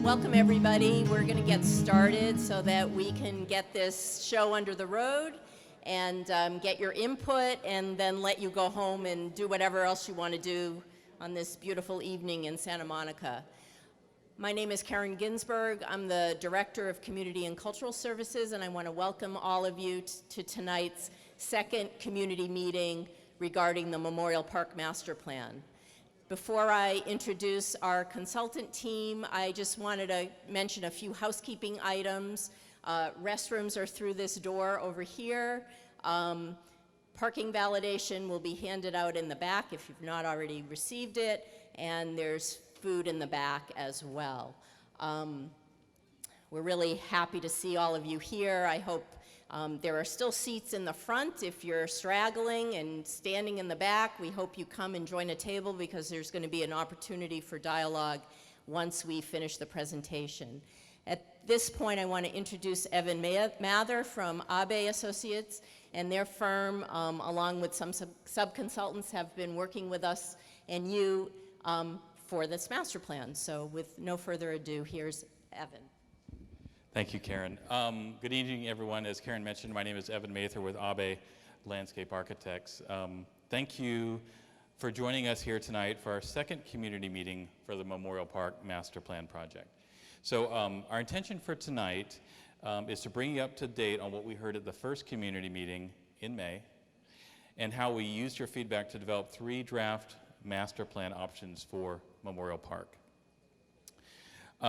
Welcome, everybody. We're going to get started so that we can get this show under the road and get your input and then let you go home and do whatever else you want to do on this beautiful evening in Santa Monica. My name is Karen Ginsberg. I'm the Director of Community and Cultural Services, and I want to welcome all of you to tonight's second community meeting regarding the Memorial Park Master Plan. Before I introduce our consultant team, I just wanted to mention a few housekeeping items. Restrooms are through this door over here. Parking validation will be handed out in the back if you've not already received it, and there's food in the back as well. We're really happy to see all of you here. I hope there are still seats in the front. If you're straggling and standing in the back, we hope you come and join a table because there's going to be an opportunity for dialogue once we finish the presentation. At this point, I want to introduce Evan Mather from Abe Associates, and their firm, along with some sub-consultants, have been working with us and you for this master plan. So with no further ado, here's Evan. Thank you, Karen. Good evening, everyone. As Karen mentioned, my name is Evan Mather with Abe Landscape Architects. Thank you for joining us here tonight for our second community meeting for the Memorial Park Master Plan project. So our intention for tonight is to bring you up to date on what we heard at the first community meeting in May and how we used your feedback to develop 3 draft master plan options for Memorial Park.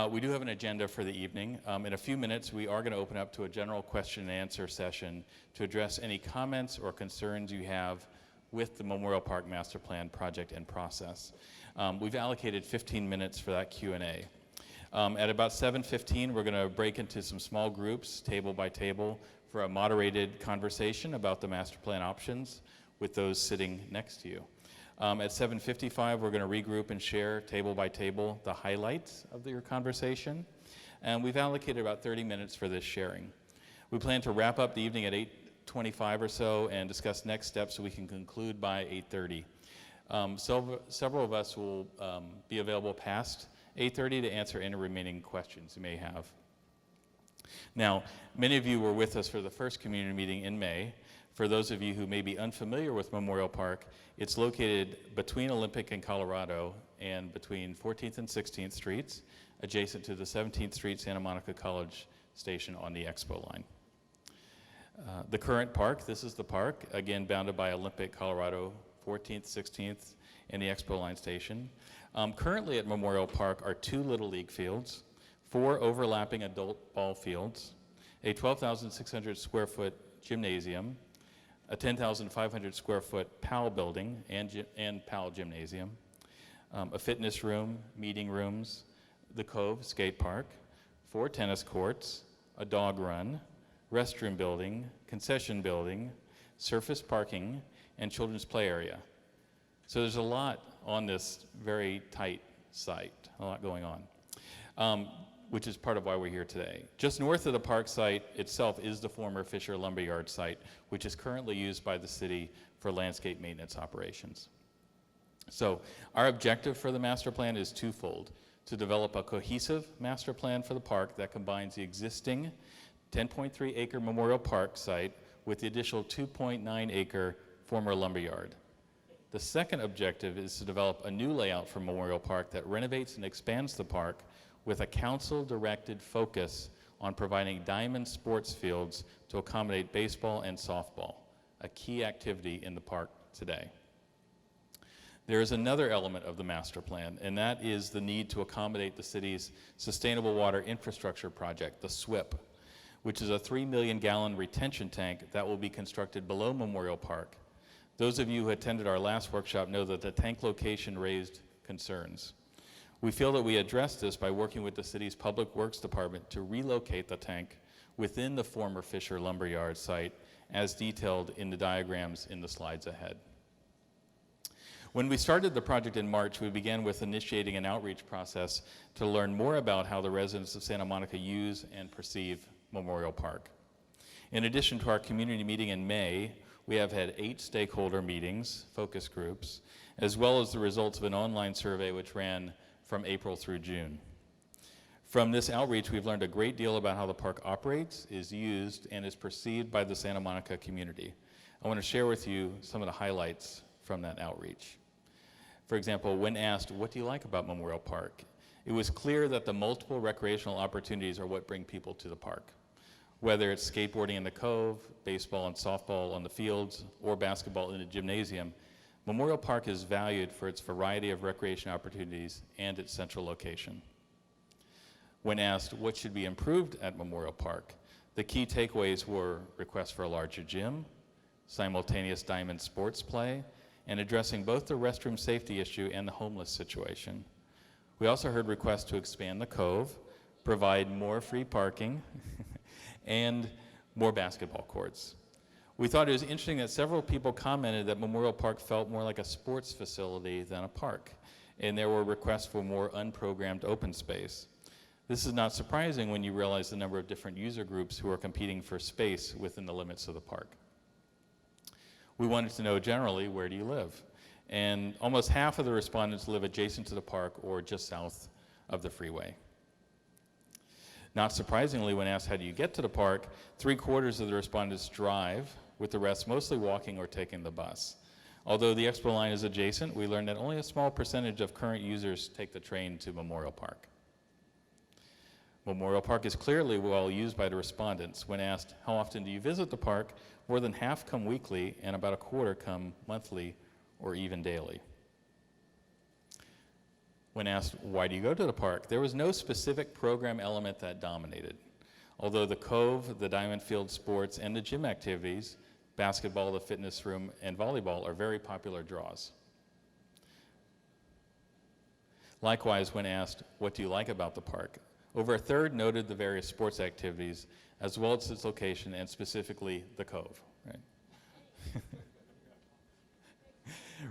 We do have an agenda for the evening. In a few minutes, we are going to open up to a general question and answer session to address any comments or concerns you have with the Memorial Park Master Plan project and process. We've allocated 15 minutes for that Q&A. At about 7:15, we're going to break into some small groups, table by table, for a moderated conversation about the master plan options with those sitting next to you. At 7:55, we're going to regroup and share table by table the highlights of your conversation. And we've allocated about 30 minutes for this sharing. We plan to wrap up the evening at 8:25 or so and discuss next steps so we can conclude by 8:30. Several of us will be available past 8:30 to answer any remaining questions you may have. Now, many of you were with us for the first community meeting in May. For those of you who may be unfamiliar with Memorial Park, it's located between Olympic and Colorado and between 14th and 16th Streets, adjacent to the 17th Street Santa Monica College station on the Expo line. The current park, this is the park, again bounded by Olympic, Colorado, 14th, 16th, and the Expo line station. Currently at Memorial Park are 2 Little League fields, 4 overlapping adult ball fields, a 12,600 square foot gymnasium, a 10,500 square foot PAL building and PAL gymnasium, a fitness room, meeting rooms, the Cove skate park, 4 tennis courts, a dog run, restroom building, concession building, surface parking, and children's play area. So there's a lot on this very tight site, a lot going on, which is part of why we're here today. Just north of the park site itself is the former Fisher Lumberyard site, which is currently used by the city for landscape maintenance operations. So our objective for the master plan is twofold: to develop a cohesive master plan for the park that combines the existing 10.3 acre Memorial Park site with the additional 2.9 acre former lumberyard. The second objective is to develop a new layout for Memorial Park that renovates and expands the park with a council-directed focus on providing diamond sports fields to accommodate baseball and softball, a key activity in the park today. There is another element of the master plan, and that is the need to accommodate the city's Sustainable Water Infrastructure Project, the SWIP, which is a 3 million gallon retention tank that will be constructed below Memorial Park. Those of you who attended our last workshop know that the tank location raised concerns. We feel that we addressed this by working with the city's Public Works Department to relocate the tank within the former Fisher Lumberyard site, as detailed in the diagrams in the slides ahead. When we started the project in March, we began with initiating an outreach process to learn more about how the residents of Santa Monica use and perceive Memorial Park. In addition to our community meeting in May, we have had 8 stakeholder meetings, focus groups, as well as the results of an online survey which ran from April through June. From this outreach, we've learned a great deal about how the park operates, is used, and is perceived by the Santa Monica community. I want to share with you some of the highlights from that outreach. For example, when asked, what do you like about Memorial Park? It was clear that the multiple recreational opportunities are what bring people to the park. Whether it's skateboarding in the Cove, baseball and softball on the fields, or basketball in the gymnasium, Memorial Park is valued for its variety of recreation opportunities and its central location. When asked what should be improved at Memorial Park, the key takeaways were requests for a larger gym, simultaneous diamond sports play, and addressing both the restroom safety issue and the homeless situation. We also heard requests to expand the Cove, provide more free parking, and more basketball courts. We thought it was interesting that several people commented that Memorial Park felt more like a sports facility than a park, and there were requests for more unprogrammed open space. This is not surprising when you realize the number of different user groups who are competing for space within the limits of the park. We wanted to know generally, where do you live? And almost half of the respondents live adjacent to the park or just south of the freeway. Not surprisingly, when asked how do you get to the park, 3/4 of the respondents drive, with the rest mostly walking or taking the bus. Although the Expo line is adjacent, we learned that only a small percentage of current users take the train to Memorial Park. Memorial Park is clearly well used by the respondents. When asked, how often do you visit the park, more than half come weekly and about 1/4 come monthly or even daily. When asked, why do you go to the park, there was no specific program element that dominated. Although the Cove, the Diamond Field sports, and the gym activities, basketball, the fitness room, and volleyball are very popular draws. Likewise, when asked, what do you like about the park, over 1/3 noted the various sports activities, as well as its location, and specifically the Cove. Right?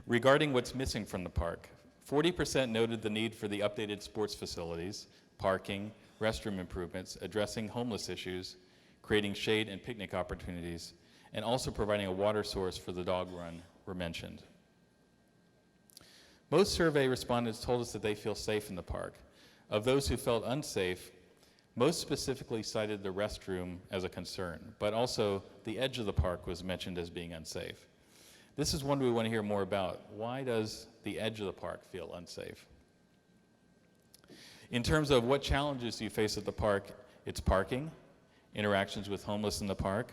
Regarding what's missing from the park, 40% noted the need for the updated sports facilities, parking, restroom improvements, addressing homeless issues, creating shade and picnic opportunities, and also providing a water source for the dog run were mentioned. Most survey respondents told us that they feel safe in the park. Of those who felt unsafe, most specifically cited the restroom as a concern, but also the edge of the park was mentioned as being unsafe. This is one we want to hear more about. Why does the edge of the park feel unsafe? In terms of what challenges you face at the park, it's parking, interactions with homeless in the park,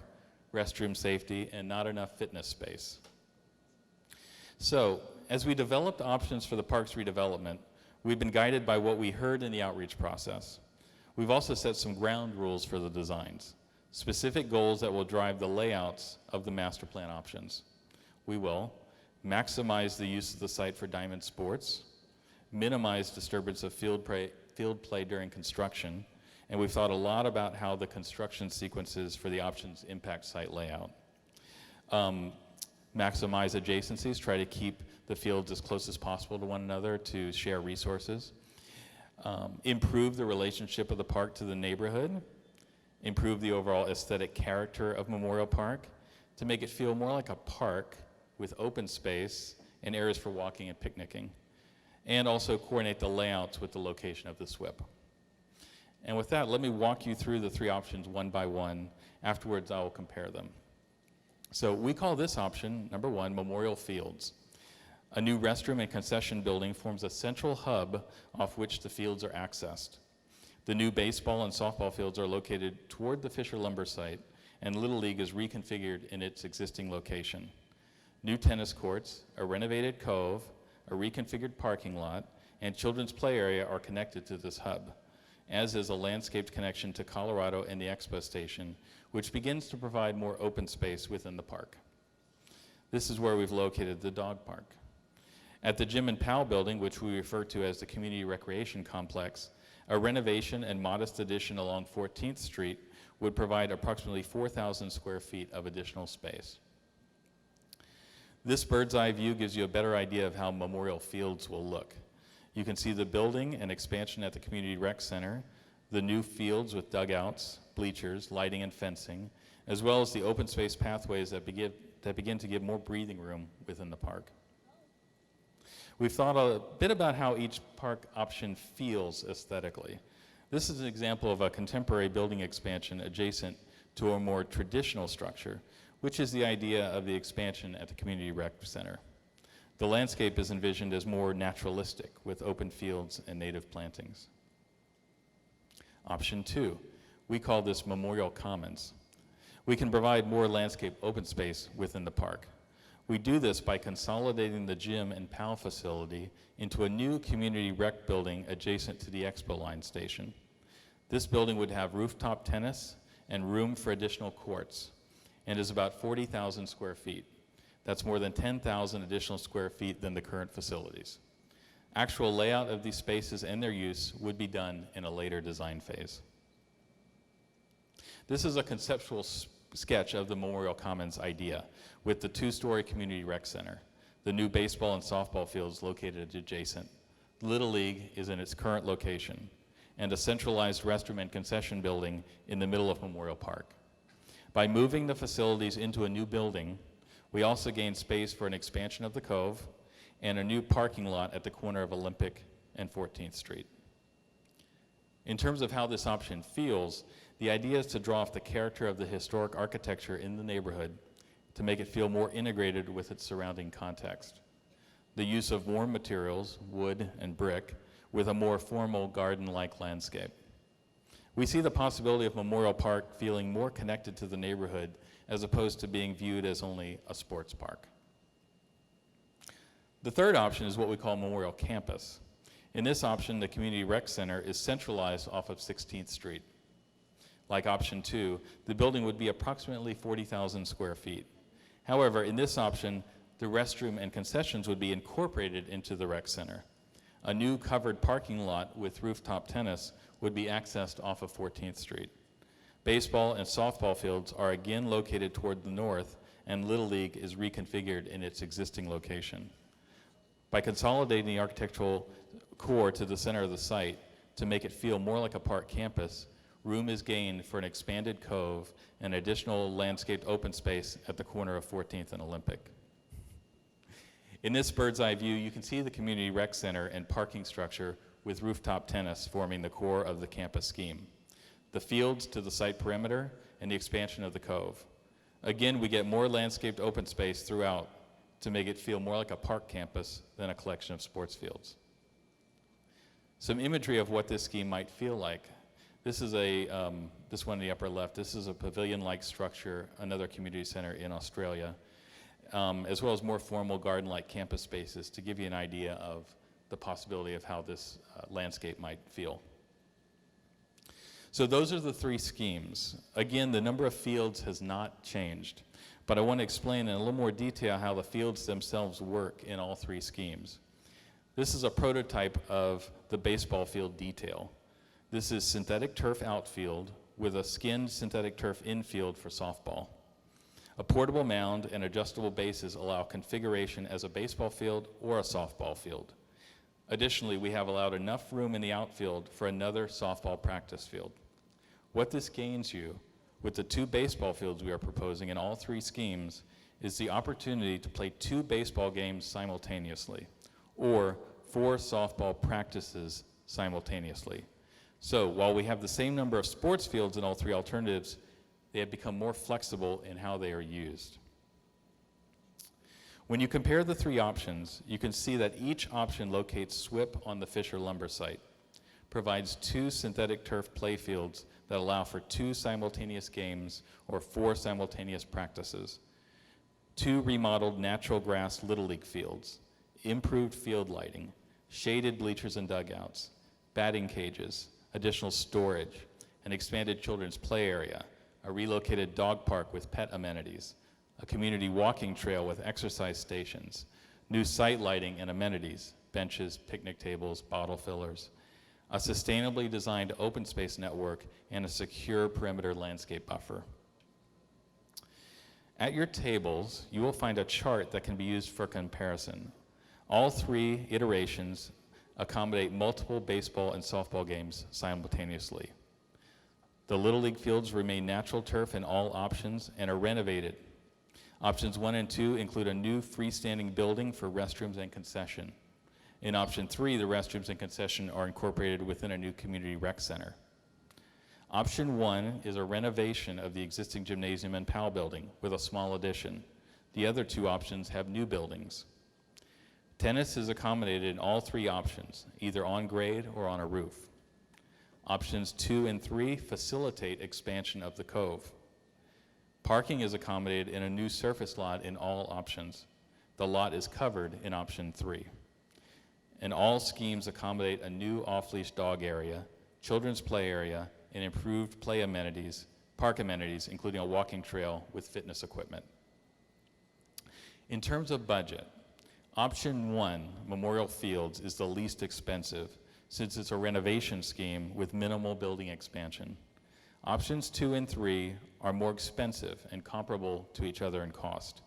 restroom safety, and not enough fitness space. So, as we developed options for the park's redevelopment, we've been guided by what we heard in the outreach process. We've also set some ground rules for the designs, specific goals that will drive the layouts of the master plan options. We will maximize the use of the site for diamond sports, minimize disturbance of field play during construction, and we've thought a lot about how the construction sequences for the options impact site layout. Maximize adjacencies, try to keep the fields as close as possible to one another to share resources. Improve the relationship of the park to the neighborhood, improve the overall aesthetic character of Memorial Park to make it feel more like a park with open space and areas for walking and picnicking, and also coordinate the layouts with the location of the SWIP. And with that, let me walk you through the 3 options one by one. Afterwards, I will compare them. So we call this option, number 1, Memorial Fields. A new restroom and concession building forms a central hub off which the fields are accessed. The new baseball and softball fields are located toward the Fisher Lumber site, and Little League is reconfigured in its existing location. New tennis courts, a renovated Cove, a reconfigured parking lot, and children's play area are connected to this hub, as is a landscaped connection to Colorado and the Expo Station, which begins to provide more open space within the park. This is where we've located the dog park. At the Jim and Powell building, which we refer to as the Community Recreation Complex, a renovation and modest addition along 14th Street would provide approximately 4,000 square feet of additional space. This bird's eye view gives you a better idea of how Memorial Fields will look. You can see the building and expansion at the Community Rec Center, the new fields with dugouts, bleachers, lighting, and fencing, as well as the open space pathways that begin to give more breathing room within the park. We've thought a bit about how each park option feels aesthetically. This is an example of a contemporary building expansion adjacent to a more traditional structure, which is the idea of the expansion at the Community Rec Center. The landscape is envisioned as more naturalistic, with open fields and native plantings. Option 2, we call this Memorial Commons. We can provide more landscape open space within the park. We do this by consolidating the gym and PAL facility into a new community rec building adjacent to the Expo Line station. This building would have rooftop tennis and room for additional courts, and is about 40,000 square feet. That's more than 10,000 additional square feet than the current facilities. Actual layout of these spaces and their use would be done in a later design phase. This is a conceptual sketch of the Memorial Commons idea, with the 2-story community rec center, the new baseball and softball fields located adjacent. Little League is in its current location, and a centralized restroom and concession building in the middle of Memorial Park. By moving the facilities into a new building, we also gain space for an expansion of the Cove and a new parking lot at the corner of Olympic and 14th Street. In terms of how this option feels, the idea is to draw off the character of the historic architecture in the neighborhood to make it feel more integrated with its surrounding context. The use of warm materials, wood and brick, with a more formal garden-like landscape. We see the possibility of Memorial Park feeling more connected to the neighborhood as opposed to being viewed as only a sports park. The third option is what we call Memorial Campus. In this option, the Community Rec Center is centralized off of 16th Street. Like option 2, the building would be approximately 40,000 square feet. However, in this option, the restroom and concessions would be incorporated into the rec center. A new covered parking lot with rooftop tennis would be accessed off of 14th Street. Baseball and softball fields are again located toward the north, and Little League is reconfigured in its existing location. By consolidating the architectural core to the center of the site to make it feel more like a park campus, room is gained for an expanded cove and additional landscaped open space at the corner of 14th and Olympic. In this bird's eye view, you can see the community rec center and parking structure with rooftop tennis forming the core of the campus scheme, the fields to the site perimeter, and the expansion of the cove. Again, we get more landscaped open space throughout to make it feel more like a park campus than a collection of sports fields. Some imagery of what this scheme might feel like. This is this one in the upper left. This is a pavilion-like structure, another community center in Australia, as well as more formal garden-like campus spaces to give you an idea of the possibility of how this landscape might feel. So those are the 3 schemes. Again, the number of fields has not changed, but I want to explain in a little more detail how the fields themselves work in all 3 schemes. This is a prototype of the baseball field detail. This is synthetic turf outfield with a skinned synthetic turf infield for softball. A portable mound and adjustable bases allow configuration as a baseball field or a softball field. Additionally, we have allowed enough room in the outfield for another softball practice field. What this gains you with the 2 baseball fields we are proposing in all 3 schemes is the opportunity to play 2 baseball games simultaneously, or 4 softball practices simultaneously. So while we have the same number of sports fields in all 3 alternatives, they have become more flexible in how they are used. When you compare the 3 options, you can see that each option locates SWIP on the Fisher Lumber site, provides 2 synthetic turf play fields that allow for 2 simultaneous games or 4 simultaneous practices, 2 remodeled natural grass Little League fields, improved field lighting, shaded bleachers and dugouts, batting cages, additional storage, an expanded children's play area, a relocated dog park with pet amenities, a community walking trail with exercise stations, new site lighting and amenities, benches, picnic tables, bottle fillers, a sustainably designed open space network, and a secure perimeter landscape buffer. At your tables, you will find a chart that can be used for comparison. All 3 iterations accommodate multiple baseball and softball games simultaneously. The Little League fields remain natural turf in all options and are renovated. Options 1 and 2 include a new freestanding building for restrooms and concession. In option 3, the restrooms and concession are incorporated within a new community rec center. Option 1 is a renovation of the existing gymnasium and PAL building with a small addition. The other 2 options have new buildings. Tennis is accommodated in all 3 options, either on grade or on a roof. Options 2 and 3 facilitate expansion of the cove. Parking is accommodated in a new surface lot in all options. The lot is covered in option 3. And all schemes accommodate a new off-leash dog area, children's play area, and improved play amenities, park amenities, including a walking trail with fitness equipment. In terms of budget, option 1, Memorial Fields, is the least expensive since it's a renovation scheme with minimal building expansion. Options 2 and 3 are more expensive and comparable to each other in cost.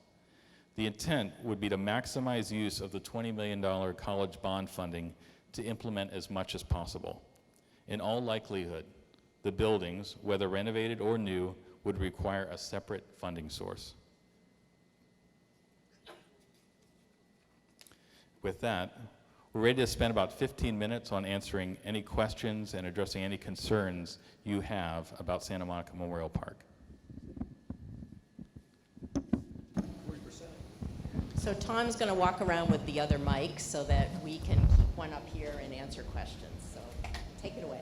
The intent would be to maximize use of the $20 million college bond funding to implement as much as possible. In all likelihood, the buildings, whether renovated or new, would require a separate funding source. With that, we're ready to spend about 15 minutes on answering any questions and addressing any concerns you have about Santa Monica Memorial Park. So Tom's going to walk around with the other mics so that we can keep one up here and answer questions. So take it away.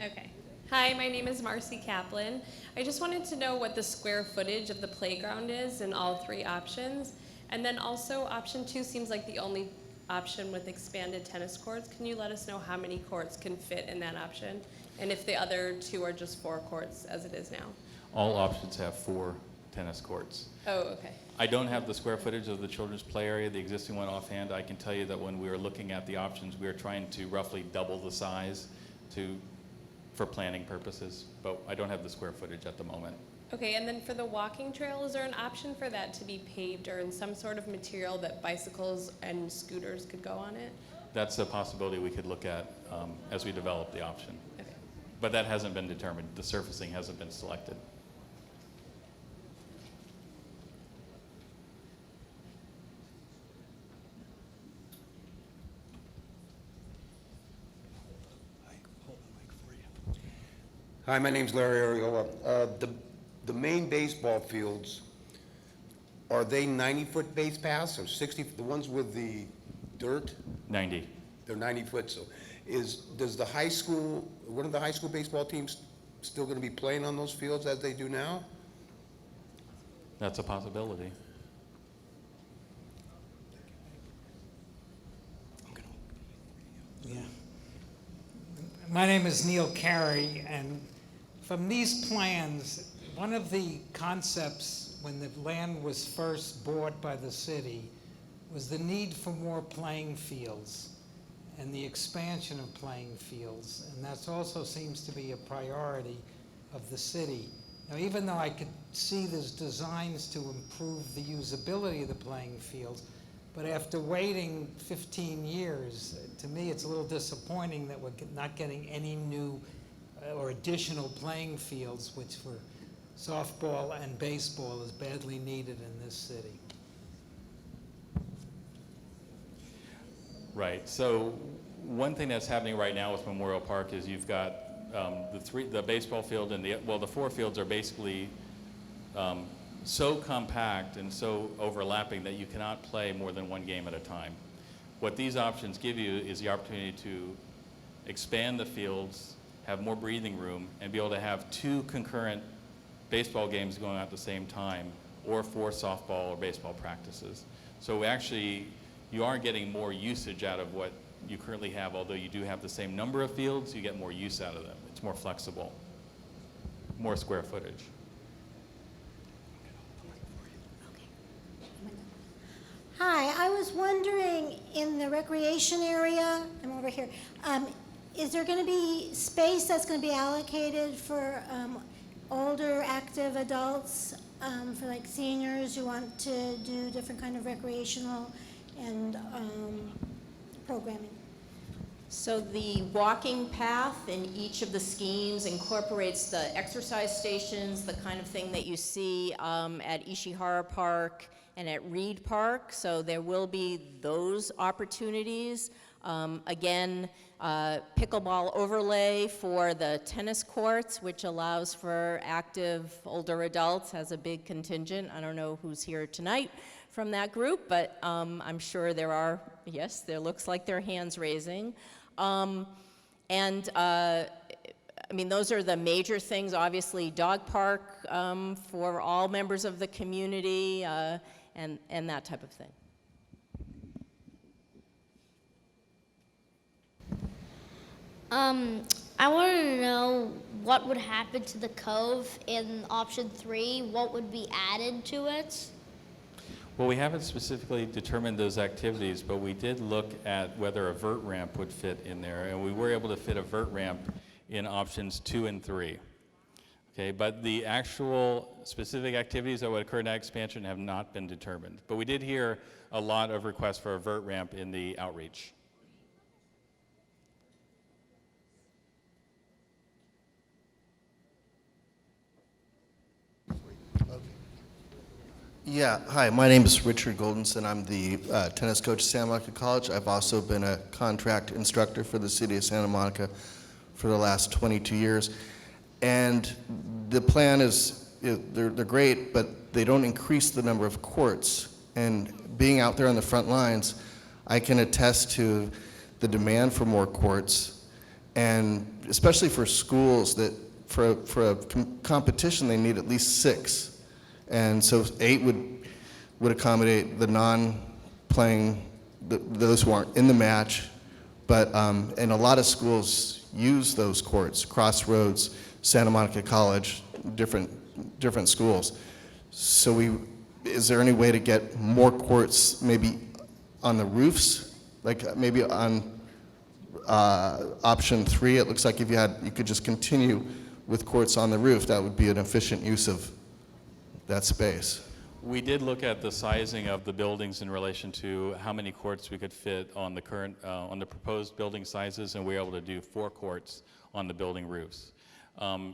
Okay. Hi, my name is Marcy Kaplan. I just wanted to know what the square footage of the playground is in all 3 options. And then also option 2 seems like the only option with expanded tennis courts. Can you let us know how many courts can fit in that option? And if the other 2 are just 4 courts as it is now? All options have 4 tennis courts. Oh, okay. I don't have the square footage of the children's play area, the existing one offhand. I can tell you that when we were looking at the options, we were trying to roughly double the size for planning purposes, but I don't have the square footage at the moment. Okay, and then for the walking trail, is there an option for that to be paved or in some sort of material that bicycles and scooters could go on it? That's a possibility we could look at as we develop the option. Okay. But that hasn't been determined. The surfacing hasn't been selected. Hi, my name's Larry Ariola. The main baseball fields, are they 90-foot base paths or 60, the ones with the dirt? 90. They're 90 foot, so does the high school, one of the high school baseball teams still gonna be playing on those fields as they do now? That's a possibility. Yeah. My name is Neil Carey, and from these plans, one of the concepts when the land was first bought by the city was the need for more playing fields and the expansion of playing fields, and that also seems to be a priority of the city. Now, even though I could see there's designs to improve the usability of the playing fields, but after waiting 15 years, to me it's a little disappointing that we're not getting any new or additional playing fields, which for softball and baseball is badly needed in this city. Right. So one thing that's happening right now with Memorial Park is you've got the baseball field and the 4 fields are basically so compact and so overlapping that you cannot play more than 1 game at a time. What these options give you is the opportunity to expand the fields, have more breathing room, and be able to have 2 concurrent baseball games going on at the same time, or 4 softball or baseball practices. So actually, you are getting more usage out of what you currently have, although you do have the same number of fields, you get more use out of them. It's more flexible, more square footage. Hi, I was wondering, in the recreation area, I'm over here, is there going to be space that's going to be allocated for older active adults, for like seniors who want to do different kind of recreational and programming? So the walking path in each of the schemes incorporates the exercise stations, the kind of thing that you see at Ishihara Park and at Reed Park. So there will be those opportunities. Again, pickleball overlay for the tennis courts, which allows for active older adults, has a big contingent. I don't know who's here tonight from that group, but I'm sure there are, yes, there looks like there are hands raising. I mean, those are the major things. Obviously, dog park for all members of the community and that type of thing. I want to know what would happen to the cove in option 3. What would be added to it? Well, we haven't specifically determined those activities, but we did look at whether a vert ramp would fit in there, and we were able to fit a vert ramp in options 2 and 3. Okay, but the actual specific activities that would occur in that expansion have not been determined. But we did hear a lot of requests for a vert ramp in the outreach. Yeah, hi, my name is Richard Goldenson. I'm the tennis coach at Santa Monica College. I've also been a contract instructor for the city of Santa Monica for the last 22 years. And the plan is, they're great, but they don't increase the number of courts. And being out there on the front lines, I can attest to the demand for more courts, and especially for schools that for a competition, they need at least 6. And so 8 would accommodate the non-playing, those who aren't in the match. But and a lot of schools use those courts. Crossroads, Santa Monica College, different schools. So is there any way to get more courts, maybe on the roofs, like maybe on option 3? It looks like if you could just continue with courts on the roof, that would be an efficient use of that space. We did look at the sizing of the buildings in relation to how many courts we could fit on the current, on the proposed building sizes, and we were able to do 4 courts on the building roofs.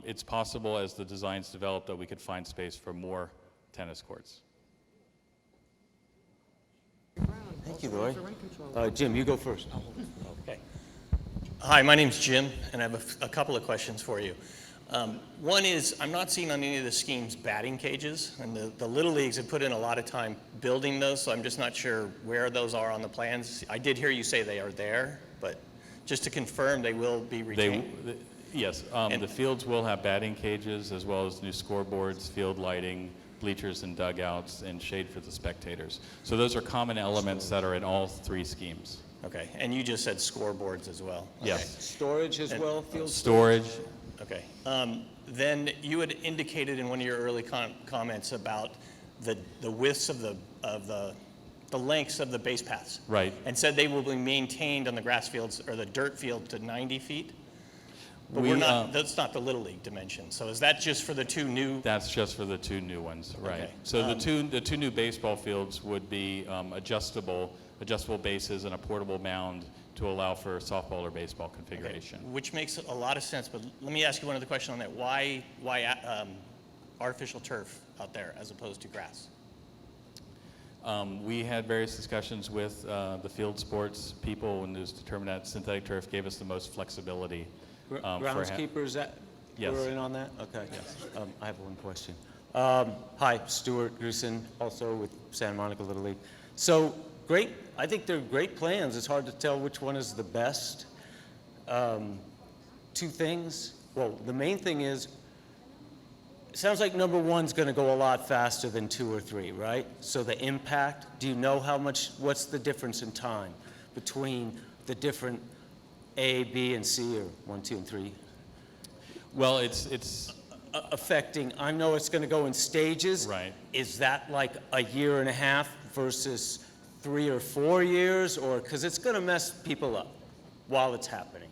It's possible as the designs develop that we could find space for more tennis courts. Thank you, Roy. Jim, you go first. Okay. Hi, my name's Jim, and I have a couple of questions for you. One is, I'm not seeing on any of the schemes batting cages, and the Little Leagues have put in a lot of time building those, so I'm just not sure where those are on the plans. I did hear you say they are there, but just to confirm, they will be retained? Yes, the fields will have batting cages as well as new scoreboards, field lighting, bleachers and dugouts, and shade for the spectators. So those are common elements that are in all 3 schemes. Okay, and you just said scoreboards as well? Yes. Storage as well, field storage. Okay. Then you had indicated in one of your early comments about the widths of the lengths of the base paths. Right. And said they will be maintained on the grass fields or the dirt field to 90 feet. But that's not the Little League dimension. So is that just for the 2 new? That's just for the 2 new ones, right. Okay. So the two new baseball fields would be adjustable bases and a portable mound to allow for softball or baseball configuration. Okay. Which makes a lot of sense, but let me ask you one other question on that. Why artificial turf out there as opposed to grass? We had various discussions with the field sports people, and it was determined that synthetic turf gave us the most flexibility. Groundskeepers Yes. were in on that? Okay. Yes. I have one question. Hi, Stuart Grusin, also with Santa Monica Little League. So great, I think they're great plans. It's hard to tell which one is the best. 2 things. Well, the main thing is, it sounds like number 1's going to go a lot faster than 2 or 3, right? So the impact, do you know what's the difference in time between the different A, B, and C, or 1, 2, and 3? Well, it's affecting, I know it's going to go in stages. Right. Is that like a year and a half versus 3 or 4 years? Or, because it's going to mess people up while it's happening.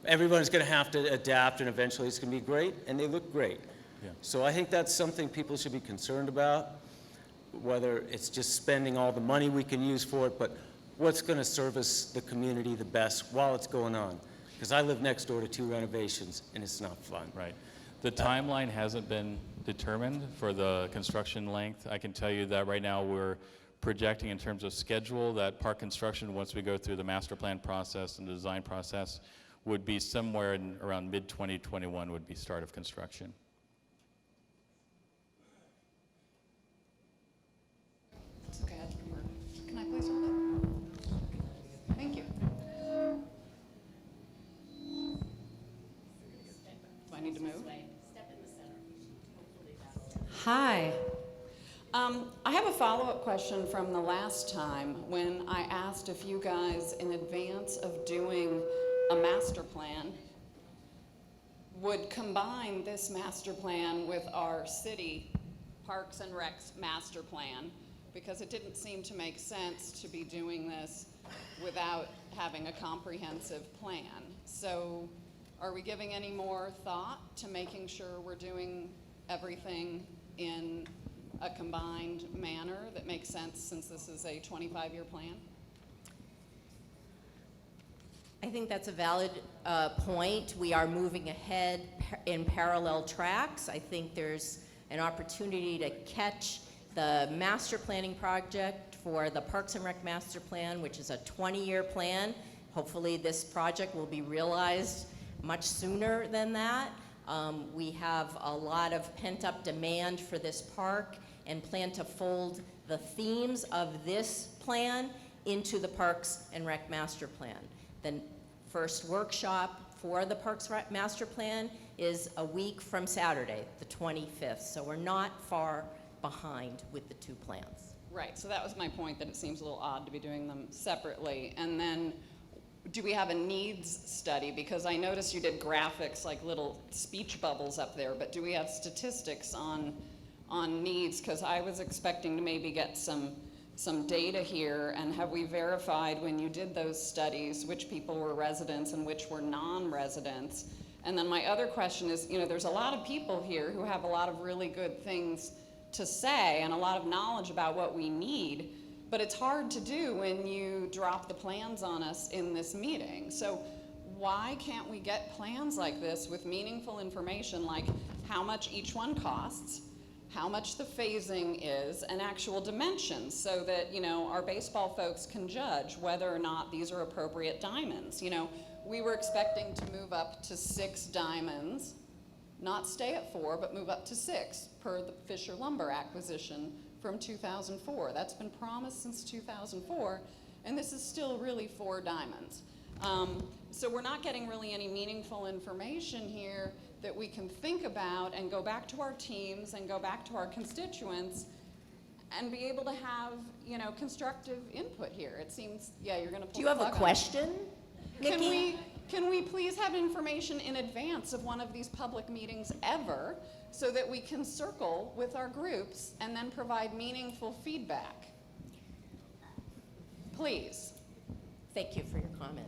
Everyone's going to have to adapt, and eventually it's going to be great, and they look great. Yeah. So I think that's something people should be concerned about, whether it's just spending all the money we can use for it, but what's going to service the community the best while it's going on. Because I live next door to 2 renovations, and it's not fun. Right. The timeline hasn't been determined for the construction length. I can tell you that right now we're projecting in terms of schedule that park construction, once we go through the master plan process and the design process, would be somewhere in around mid-2021 would be start of construction. It's okay, I can work. Can I please hold it? Thank you. Do I need to move? Hi. I have a follow-up question from the last time when I asked if you guys, in advance of doing a master plan, would combine this master plan with our city Parks and Recs master plan, because it didn't seem to make sense to be doing this without having a comprehensive plan. So are we giving any more thought to making sure we're doing everything in a combined manner that makes sense, since this is a 25-year plan? I think that's a valid point. We are moving ahead in parallel tracks. I think there's an opportunity to catch the master planning project for the Parks and Rec master plan, which is a 20-year plan. Hopefully this project will be realized much sooner than that. We have a lot of pent-up demand for this park and plan to fold the themes of this plan into the Parks and Rec master plan. The first workshop for the Parks Rec master plan is a week from Saturday, the 25th. So we're not far behind with the 2 plans. Right, so that was my point, that it seems a little odd to be doing them separately. And then, do we have a needs study? Because I noticed you did graphics, like little speech bubbles up there, but do we have statistics on needs? Because I was expecting to maybe get some data here, and have we verified when you did those studies which people were residents and which were non-residents? And then my other question is, there's a lot of people here who have a lot of really good things to say and a lot of knowledge about what we need, but it's hard to do when you drop the plans on us in this meeting. So why can't we get plans like this with meaningful information, like how much each one costs, how much the phasing is, and actual dimensions, so that our baseball folks can judge whether or not these are appropriate diamonds? We were expecting to move up to 6 diamonds, not stay at 4, but move up to 6 per the Fisher Lumber acquisition from 2004. That's been promised since 2004, and this is still really 4 diamonds. So we're not getting really any meaningful information here that we can think about and go back to our teams and go back to our constituents and be able to have, constructive input here. It seems, you're going to pull Do you have the a plug on question, it. Nikki? Can we please have information in advance of one of these public meetings ever, so that we can circle with our groups and then provide meaningful feedback? Please. Thank you for your comment.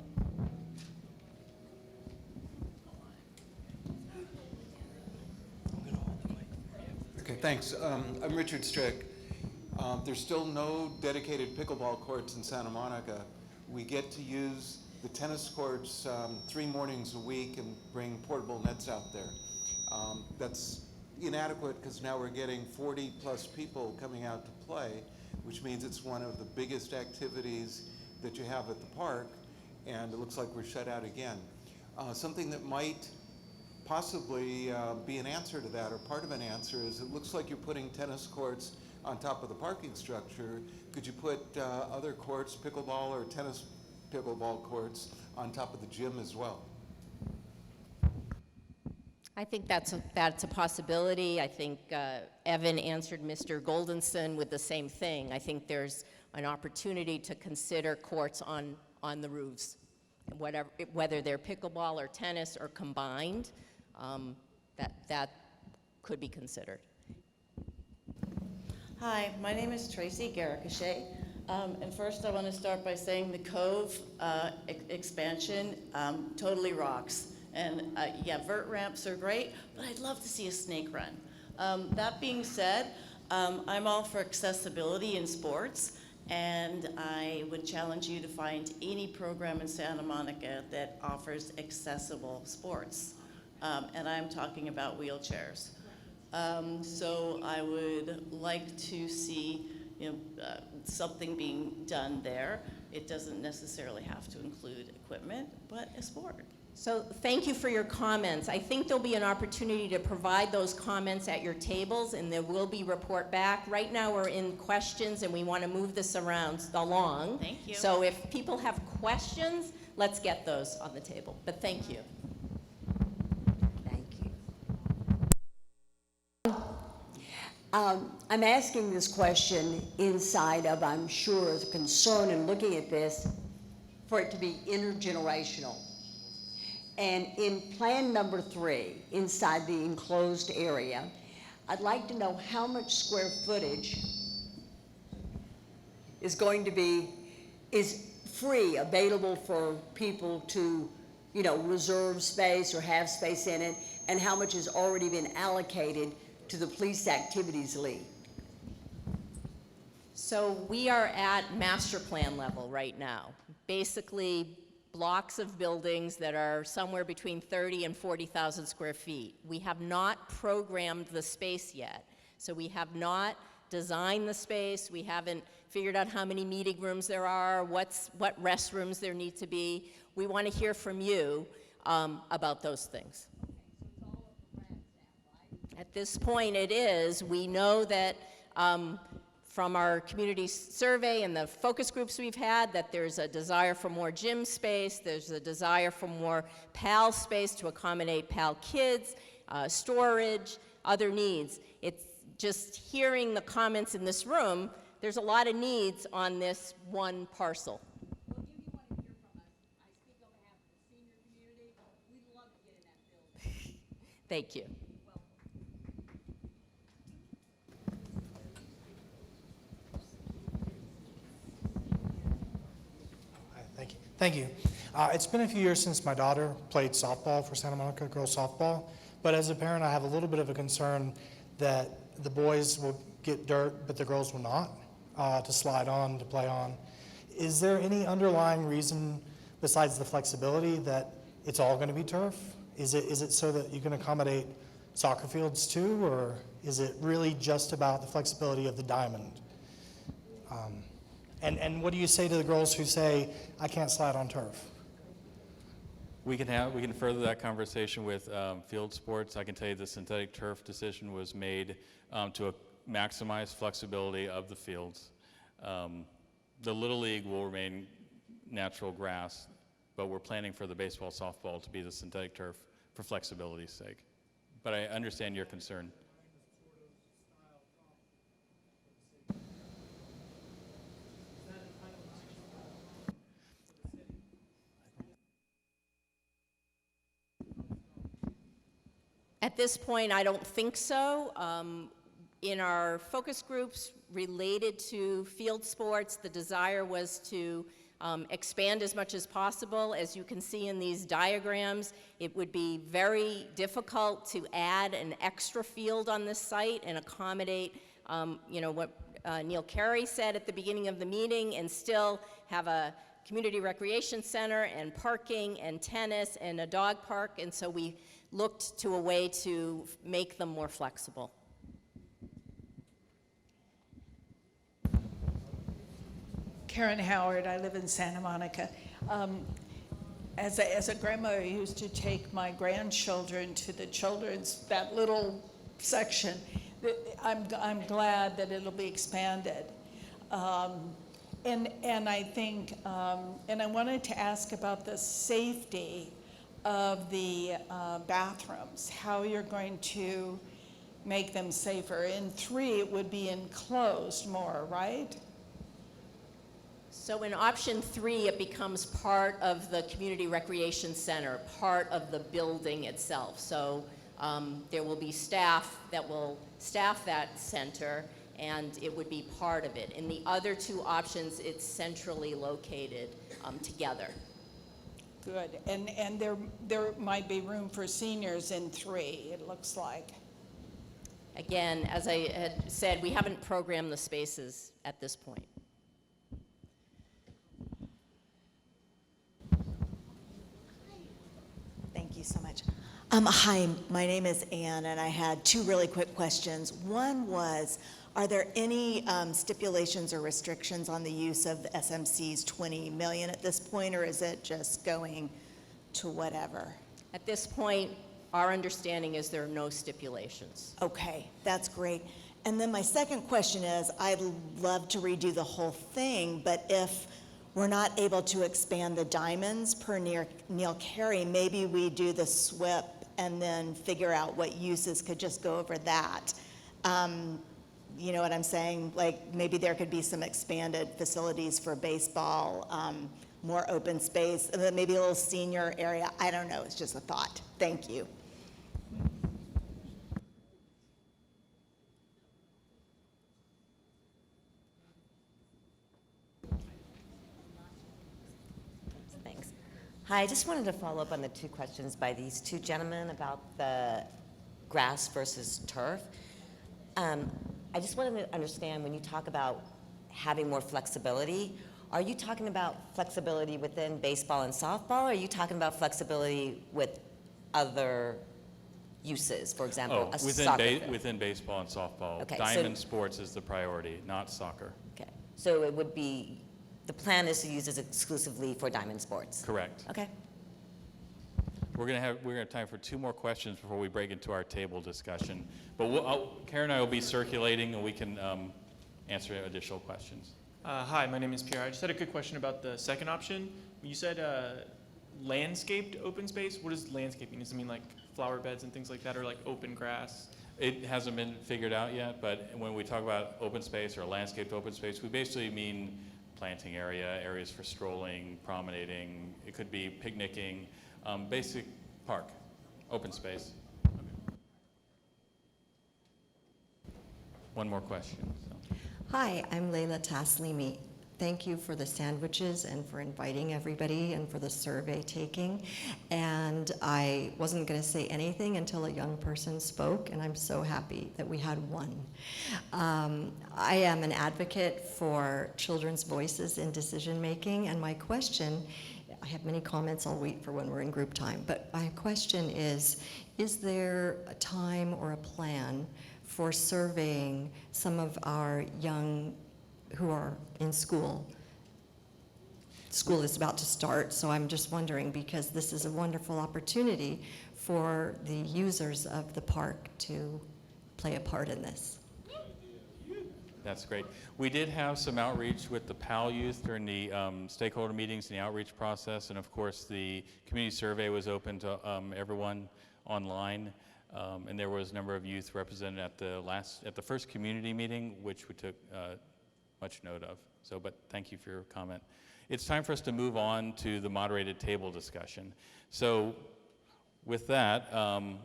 Okay, thanks. I'm Richard Strick. There's still no dedicated pickleball courts in Santa Monica. We get to use the tennis courts 3 mornings a week and bring portable nets out there. That's inadequate because now we're getting 40 plus people coming out to play, which means it's one of the biggest activities that you have at the park, and it looks like we're shut out again. Something that might possibly be an answer to that, or part of an answer, is it looks like you're putting tennis courts on top of the parking structure. Could you put other courts, pickleball or tennis pickleball courts, on top of the gym as well? I think that's a possibility. I think Evan answered Mr. Goldenson with the same thing. I think there's an opportunity to consider courts on the roofs, whether they're pickleball or tennis or combined. That could be considered. Hi, my name is Tracy Garricachet. And first I want to start by saying the Cove expansion totally rocks. And vert ramps are great, but I'd love to see a snake run. That being said, I'm all for accessibility in sports, And I would challenge you to find any program in Santa Monica that offers accessible sports. And I'm talking about wheelchairs. So I would like to see, something being done there. It doesn't necessarily have to include equipment, but a sport. So thank you for your comments. I think there'll be an opportunity to provide those comments at your tables, and there will be report back. Right now we're in questions, and we want to move this along. Thank you. So if people have questions, let's get those on the table. But thank you. Thank you. I'm asking this question inside of, I'm sure, a concern in looking at this, for it to be intergenerational. And in plan number 3, inside the enclosed area, I'd like to know how much square footage is going to be, is free, available for people to, reserve space or have space in it, and how much has already been allocated to the Police Activities League. So we are at master plan level right now. Basically, blocks of buildings that are somewhere between 30 and 40,000 square feet. We have not programmed the space yet. So we have not designed the space. We haven't figured out how many meeting rooms there are, what restrooms there need to be. We want to hear from you about those things. At this point it is. We know that from our community survey and the focus groups we've had, that there's a desire for more gym space, there's a desire for more PAL space to accommodate PAL kids, storage, other needs. It's just hearing the comments in this room, there's a lot of needs on this one parcel. We'll give you want to hear from us. I speak on behalf of the senior community. We'd love to get in that building. Thank you. Thank you. It's been a few years since my daughter played softball for Santa Monica girls softball, but as a parent I have a little bit of a concern that the boys will get dirt but the girls will not, to slide on, to play on. Is there any underlying reason besides the flexibility that it's all going to be turf? Is it so that you can accommodate soccer fields too, or is it really just about the flexibility of the diamond? And what do you say to the girls who say, I can't slide on turf? We can further that conversation with field sports. I can tell you the synthetic turf decision was made to maximize flexibility of the fields. The Little League will remain natural grass, but we're planning for the baseball, softball to be the synthetic turf for flexibility's sake. But I understand your concern. At this point, I don't think so. In our focus groups related to field sports, the desire was to expand as much as possible. As you can see in these diagrams, it would be very difficult to add an extra field on this site and accommodate, what Neil Carey said at the beginning of the meeting, and still have a community recreation center and parking and tennis and a dog park. And so we looked to a way to make them more flexible. Karen Howard, I live in Santa Monica. As a grandmother, I used to take my grandchildren to the children's, that little section. I'm glad that it'll be expanded. And I think, and I wanted to ask about the safety of the bathrooms, how you're going to make them safer. In 3, it would be enclosed more, right? So in option 3, it becomes part of the community recreation center, part of the building itself. So there will be staff that will staff that center, and it would be part of it. In the other 2 options, it's centrally located together. Good, and there might be room for seniors in 3, it looks like. Again, as I had said, we haven't programmed the spaces at this point. you so much. Hi, my name is Ann, and I had two really quick questions. One was, are there any stipulations or restrictions on the use of SMC's 20 million at this point, or is it just going to whatever? At this point, our understanding is there are no stipulations. Okay, that's great. And then my second question is, I'd love to redo the whole thing, but if we're not able to expand the diamonds per Neil Carey, maybe we do the SWIP and then figure out what uses could just go over that. You know what I'm saying? Like maybe there could be some expanded facilities for baseball, more open space, maybe a little senior area. I don't know, it's just a thought. Thank you. Thanks. Hi, I just wanted to follow up on the two questions by these two gentlemen about the grass versus turf. I just wanted to understand when you talk about having more flexibility, are you talking about flexibility within baseball and softball, or are you talking about flexibility with other uses, for example, a soccer field? Within baseball and softball. Okay, Diamond sports is the priority, not soccer. Okay, so it would be, the plan is to use this exclusively for diamond sports? Correct. Okay. We're gonna have time for two more questions before we break into our table discussion. But Karen and I will be circulating, and we can answer additional questions. Hi, my name is Pierre. I just had a quick question about the second option. You said landscaped open space. What does landscaping? Does it mean like flower beds and things like that, or like open grass? It hasn't been figured out yet, but when we talk about open space or landscaped open space, we basically mean planting area, areas for strolling, promenading. It could be picnicking, basic park, open space. Okay. One more question. So. Hi, I'm Layla Taslimi. Thank you for the sandwiches and for inviting everybody and for the survey taking. And I wasn't going to say anything until a young person spoke, and I'm so happy that we had one. I am an advocate for children's voices in decision making, and my question, I have many comments, I'll wait for when we're in group time, but my question is there a time or a plan for surveying some of our young who are in school? School is about to start, so I'm just wondering, because this is a wonderful opportunity for the users of the park to play a part in this. That's great. We did have some outreach with the PAL youth during the stakeholder meetings and the outreach process, and of course the community survey was open to everyone online, and there was a number of youth represented at the first community meeting, which we took much note of. So, but thank you for your comment. It's time for us to move on to the moderated table discussion. So, with that,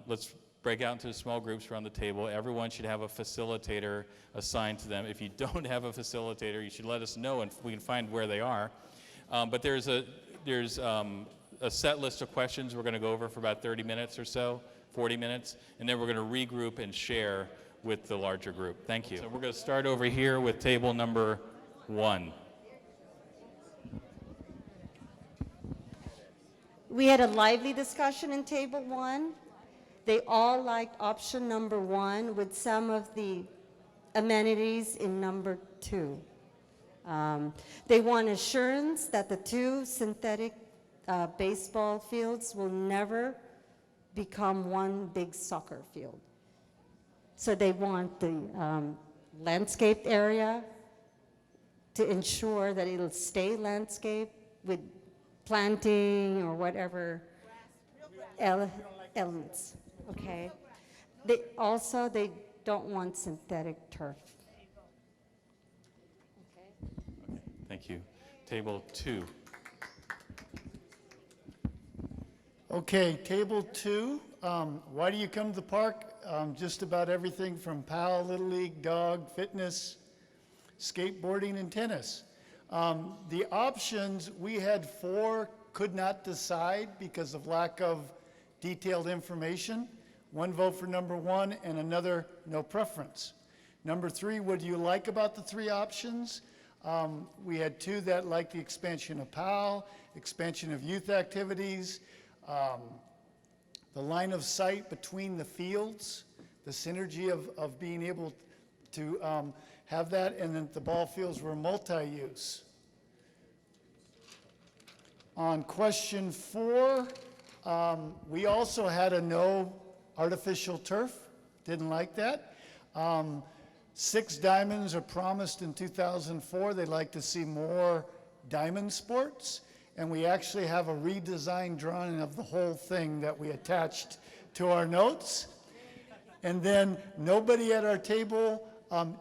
let's break out into small groups around the table. Everyone should have a facilitator assigned to them. If you don't have a facilitator, you should let us know and we can find where they are. But there's a set list of questions we're going to go over for about 30 minutes or so, 40 minutes, and then we're going to regroup and share with the larger group. Thank you. So we're going to start over here with table number 1. We had a lively discussion in table 1. They all liked option number 1 with some of the amenities in number 2. They want assurance that the 2 synthetic baseball fields will never become one big soccer field. So they want the landscaped area to ensure that it'll stay landscaped with planting or whatever elements. Okay. They don't want synthetic turf. Okay, thank you. Table 2. Okay, table 2. Why do you come to the park? Just about everything from PAL, Little League, dog, fitness, skateboarding, and tennis. The options, we had 4, could not decide because of lack of detailed information. 1 vote for number 1 and another no preference. Number 3, what do you like about the 3 options? We had 2 that liked the expansion of PAL, expansion of youth activities, the line of sight between the fields, the synergy of being able to have that, and then the ball fields were multi-use. On question 4, we also had a no artificial turf. Didn't like that. 6 diamonds are promised in 2004. They'd like to see more diamond sports. And we actually have a redesigned drawing of the whole thing that we attached to our notes. And then nobody at our table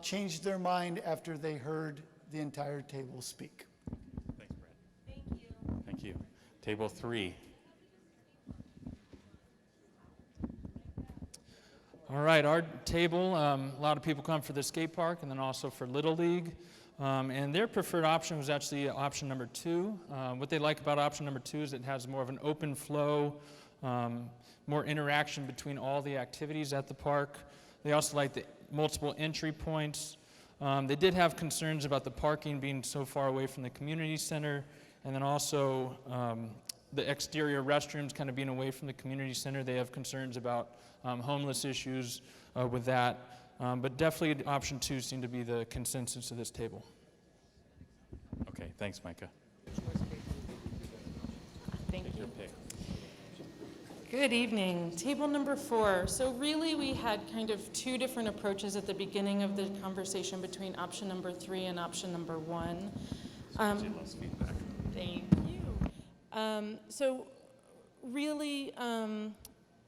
changed their mind after they heard the entire table speak. Thanks, Brad. Thank you. Thank you. Table 3. All right, our table, a lot of people come for the skate park and then also for Little League. And their preferred option was actually option number 2. What they like about option number 2 is it has more of an open flow, more interaction between all the activities at the park. They also like the multiple entry points. They did have concerns about the parking being so far away from the community center, and then also the exterior restrooms kind of being away from the community center. They have concerns about homeless issues with that. But definitely option 2 seemed to be the consensus of this table. Okay, thanks, Micah. Thank Take you. your pick. Good evening. Table number 4. So really we had kind of 2 different approaches at the beginning of the conversation between option number 3 and option number 1. Thank you. So really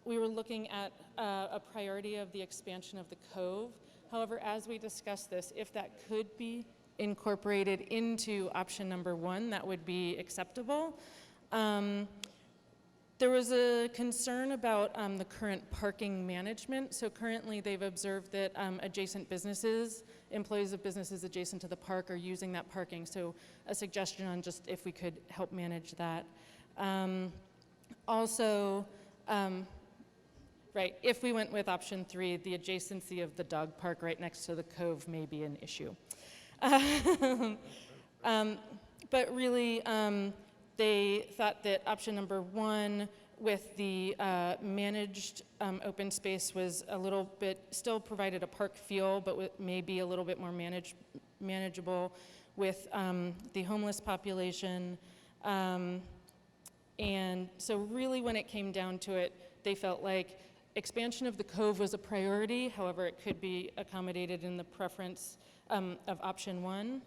we were looking at a priority of the expansion of the Cove. However, as we discussed this, if that could be incorporated into option number 1, that would be acceptable. There was a concern about the current parking management. So currently they've observed that adjacent businesses, employees of businesses adjacent to the park are using that parking. So a suggestion on just if we could help manage that. Also, right, if we went with option 3, the adjacency of the dog park right next to the Cove may be an issue. But really, they thought that option number 1 with the managed open space was a little bit, still provided a park feel, but maybe a little bit more manageable with the homeless population. And so really when it came down to it, they felt like expansion of the Cove was a priority. However, it could be accommodated in the preference of option 1.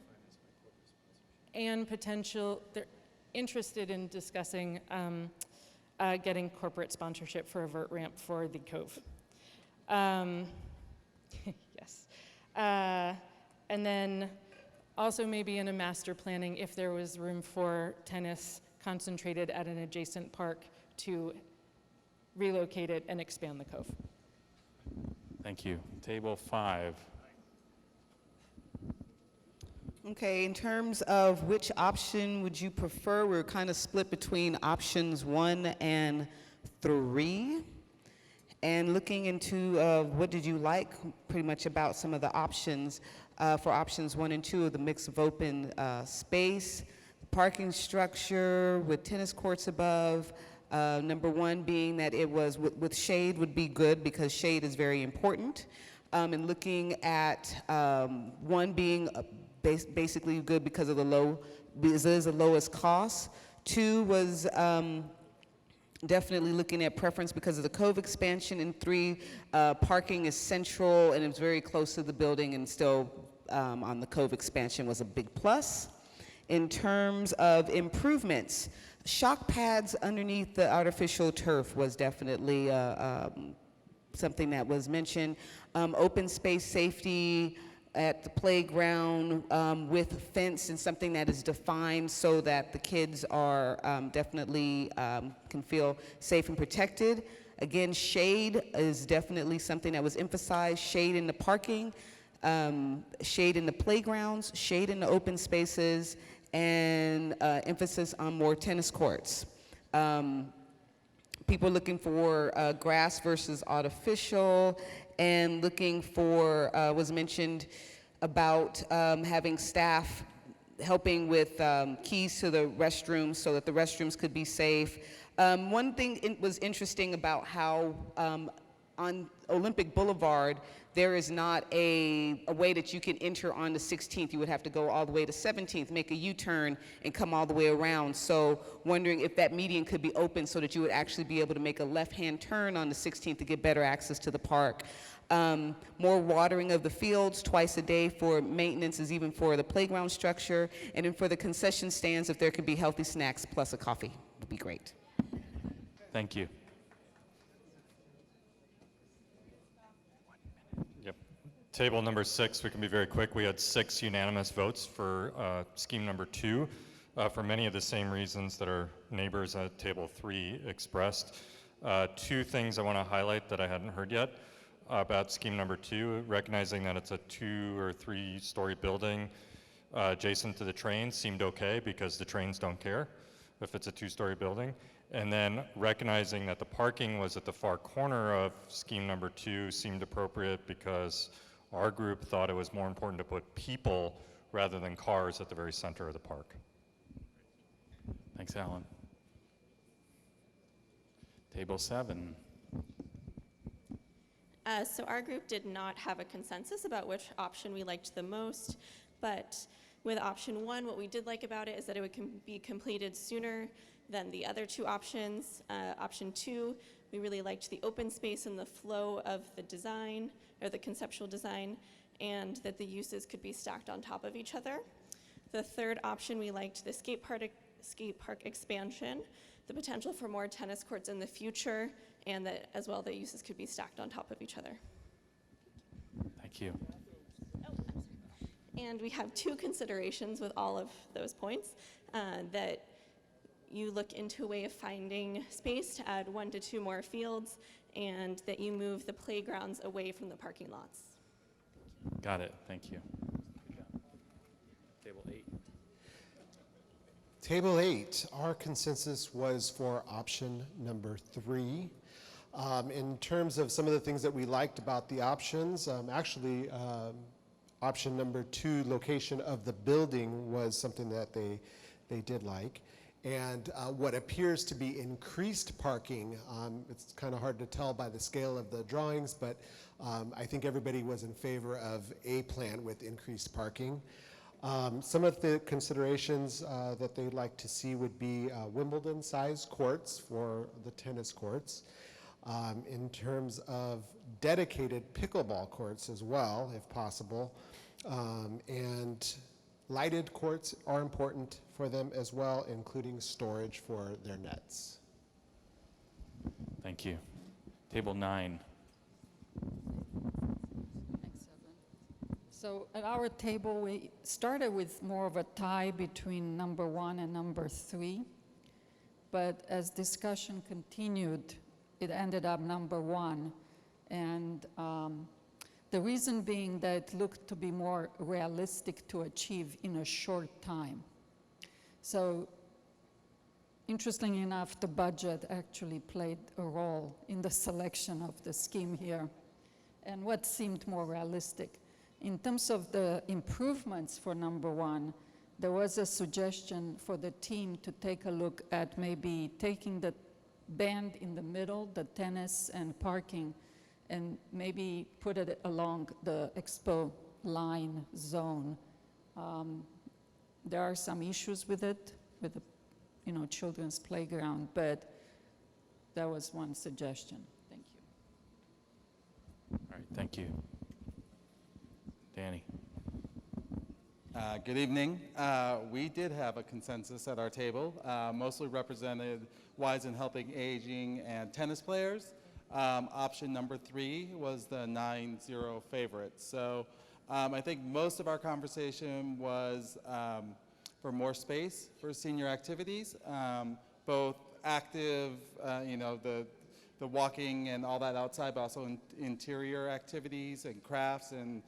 And they're interested in discussing getting corporate sponsorship for a vert ramp for the Cove. Yes. And then also maybe in a master planning, if there was room for tennis concentrated at an adjacent park, to relocate it and expand the Cove. Thank you. Table 5. Okay, in terms of which option would you prefer, we're kind of split between options 1 and 3. And looking into what did you like pretty much about some of the options for options 1 and 2 of the mix of open space, parking structure with tennis courts above. Number 1 being that it was with shade would be good because shade is very important. And looking at 1 being basically good because of it is the lowest cost. 2 was definitely looking at preference because of the Cove expansion. And 3, parking is central and it's very close to the building, and still on the Cove expansion was a big plus. In terms of improvements, shock pads underneath the artificial turf was definitely something that was mentioned. Open space safety at the playground with fence and something that is defined so that the kids are definitely can feel safe and protected. Again, shade is definitely something that was emphasized. Shade in the parking, shade in the playgrounds, shade in the open spaces, and emphasis on more tennis courts. People looking for grass versus artificial, and looking for, was mentioned about having staff helping with keys to the restrooms so that the restrooms could be safe. One thing was interesting about how on Olympic Boulevard, there is not a way that you can enter on the 16th. You would have to go all the way to 17th, make a U-turn, and come all the way around. So wondering if that median could be open so that you would actually be able to make a left-hand turn on the 16th to get better access to the park. More watering of the fields twice a day for maintenance, is even for the playground structure. And then for the concession stands, if there could be healthy snacks plus a coffee, would be great. Thank you. Yep. Table number 6, we can be very quick. We had 6 unanimous votes for scheme number 2 for many of the same reasons that our neighbors at table 3 expressed. 2 things I want to highlight that I hadn't heard yet about scheme number 2, recognizing that it's a 2 or 3 story building adjacent to the trains seemed okay because the trains don't care if it's a 2-story building. And then recognizing that the parking was at the far corner of scheme number 2 seemed appropriate because our group thought it was more important to put people rather than cars at the very center of the park. Thanks, Alan. Table 7. So our group did not have a consensus about which option we liked the most, but with option 1, what we did like about it is that it would be completed sooner than the other 2 options. Option 2, we really liked the open space and the flow of the design, or the conceptual design, and that the uses could be stacked on top of each other. The third option, we liked the skate park expansion, the potential for more tennis courts in the future, and that as well the uses could be stacked on top of each other. Thank you. And we have 2 considerations with all of those points, that you look into a way of finding space to add 1 to 2 more fields, and that you move the playgrounds away from the parking lots. Got it. Thank you. Table 8. Table 8, our consensus was for option number 3. In terms of some of the things that we liked about the options, option number 2, location of the building, was something that they did like. And what appears to be increased parking, it's kind of hard to tell by the scale of the drawings, but I think everybody was in favor of a plan with increased parking. Some of the considerations that they'd like to see would be Wimbledon-sized courts for the tennis courts. In terms of dedicated pickleball courts as well, if possible. And lighted courts are important for them as well, including storage for their nets. Thank you. Table 9. So at our table, we started with more of a tie between number 1 and number 3. But as discussion continued, it ended up number 1. And the reason being that it looked to be more realistic to achieve in a short time. So interestingly enough, the budget actually played a role in the selection of the scheme here and what seemed more realistic. In terms of the improvements for number 1, there was a suggestion for the team to take a look at maybe taking the band in the middle, the tennis and parking, and maybe put it along the expo line zone. There are some issues with it, with the children's playground, but that was one suggestion. Thank you. All right, thank you. Danny. Good evening. We did have a consensus at our table, mostly represented wise and helping aging and tennis players. Option number 3 was the 9-0 favorite. So I think most of our conversation was for more space for senior activities, both active, the walking and all that outside, but also interior activities and crafts and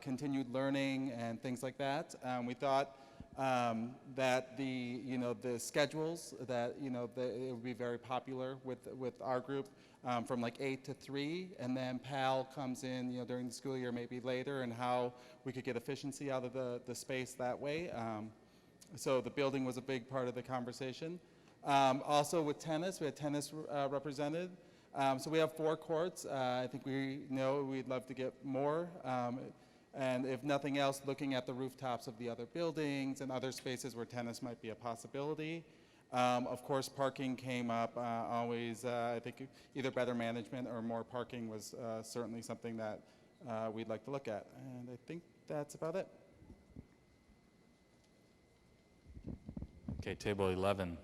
continued learning and things like that. We thought that the schedules that it would be very popular with our group from like 8 to 3, and then PAL comes in during the school year maybe later, and how we could get efficiency out of the space that way. So the building was a big part of the conversation. Also with tennis, we had tennis represented. So we have 4 courts. I think we know we'd love to get more. And if nothing else, looking at the rooftops of the other buildings and other spaces where tennis might be a possibility. Of course, parking came up always. I think either better management or more parking was certainly something that we'd like to look at. And I think that's about it. Okay, table 11.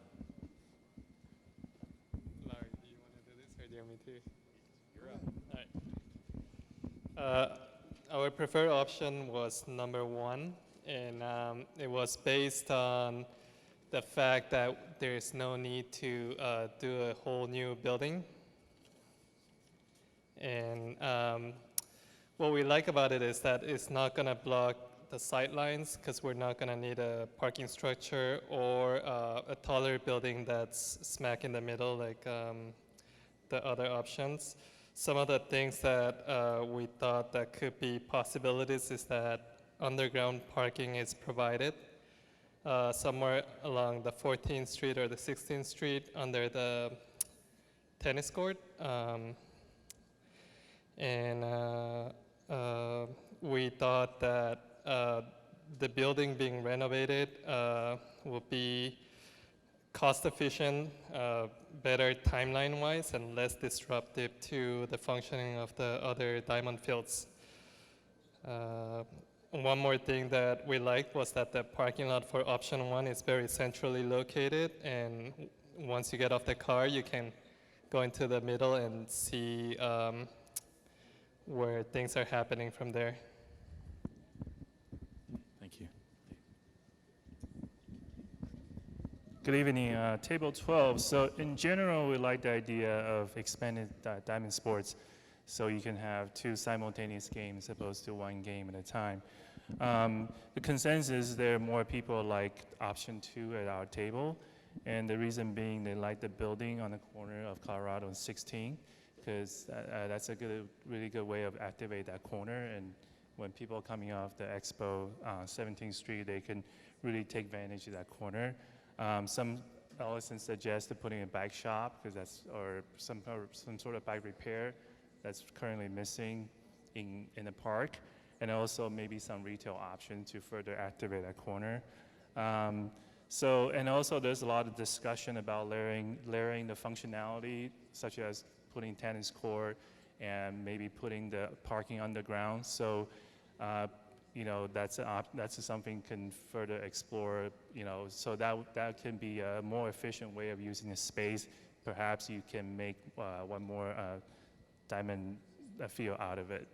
Larry, do you want to do this or do you want me to? You're up. All right. Our preferred option was number 1, and it was based on the fact that there is no need to do a whole new building. And what we like about it is that it's not going to block the sight lines because we're not going to need a parking structure or a taller building that's smack in the middle like the other options. Some of the things that we thought that could be possibilities is that underground parking is provided somewhere along the 14th Street or the 16th Street under the tennis court. We thought that the building being renovated will be cost efficient, better timeline-wise, and less disruptive to the functioning of the other diamond fields. One more thing that we liked was that the parking lot for option 1 is very centrally located, and once you get off the car, you can go into the middle and see where things are happening from there. Thank you. Good evening, table 12. So in general, we like the idea of expanded diamond sports, so you can have 2 simultaneous games opposed to 1 game at a time. The consensus, there are more people like option 2 at our table, and the reason being they like the building on the corner of Colorado and 16, because that's a really good way of activate that corner, and when people are coming off the Expo 17th Street, they can really take advantage of that corner. Some Ellison suggested putting a bike shop, because that's, or some sort of bike repair that's currently missing in the park, and also maybe some retail option to further activate that corner. And also there's a lot of discussion about layering the functionality, such as putting tennis court and maybe putting the parking underground. So, that's something can further explore, so that can be a more efficient way of using the space. Perhaps you can make one more diamond field out of it.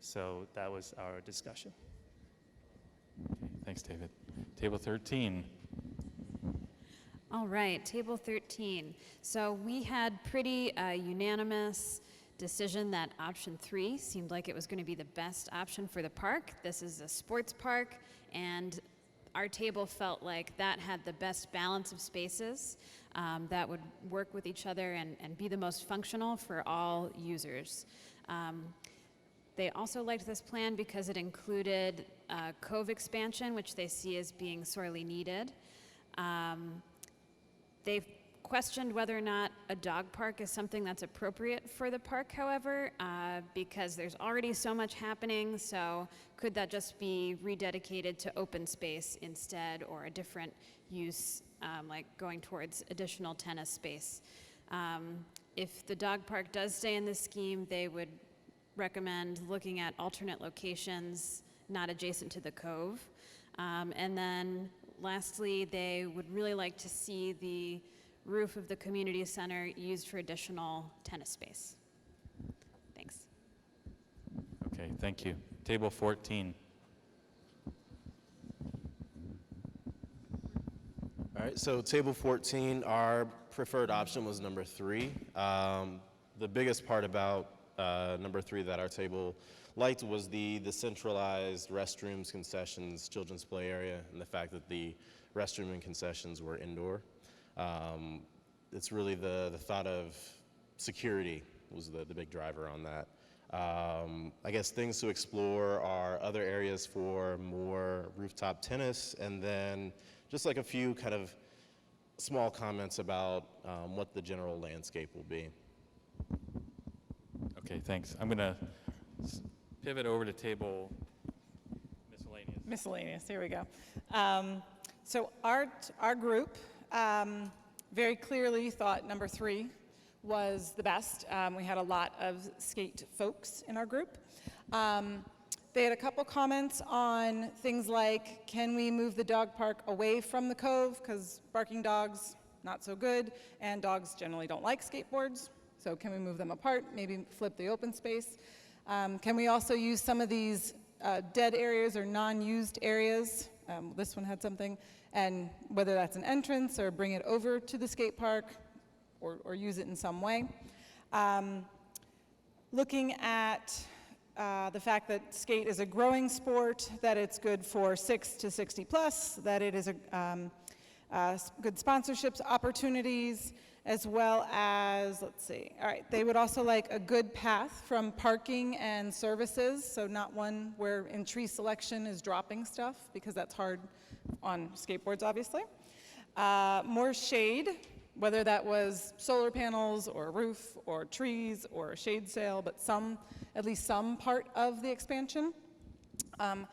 So that was our discussion. Okay, thanks, David. Table 13. All right, table 13. So we had pretty unanimous decision that option 3 seemed like it was going to be the best option for the park. This is a sports park, and our table felt like that had the best balance of spaces that would work with each other and be the most functional for all users. They also liked this plan because it included cove expansion, which they see as being sorely needed. They've questioned whether or not a dog park is something that's appropriate for the park, however, because there's already so much happening, so could that just be rededicated to open space instead, or a different use, like going towards additional tennis space? If the dog park does stay in this scheme, they would recommend looking at alternate locations not adjacent to the cove. And then lastly, they would really like to see the roof of the community center used for additional tennis space. Thanks. Okay, thank you. Table 14. All right, so table 14, our preferred option was number 3. The biggest part about number 3 that our table liked was the centralized restrooms, concessions, children's play area, and the fact that the restroom and concessions were indoor. It's really the thought of security was the big driver on that. I guess things to explore are other areas for more rooftop tennis, and then just like a few kind of small comments about what the general landscape will be. Okay, thanks. I'm going to pivot over to table miscellaneous. Miscellaneous, here we go. So our group very clearly thought number 3 was the best. We had a lot of skate folks in our group. They had a couple comments on things like, can we move the dog park away from the cove? Because barking dogs, not so good, and dogs generally don't like skateboards. So can we move them apart, maybe flip the open space? Can we also use some of these dead areas or non-used areas? This one had something, and whether that's an entrance or bring it over to the skate park or use it in some way. Looking at the fact that skate is a growing sport, that it's good for 6 to 60 plus, that it is good sponsorships opportunities, as well as, let's see, all right, they would also like a good path from parking and services, so not one where in tree selection is dropping stuff, because that's hard on skateboards, obviously. More shade, whether that was solar panels or roof or trees or a shade sail, but at least some part of the expansion. The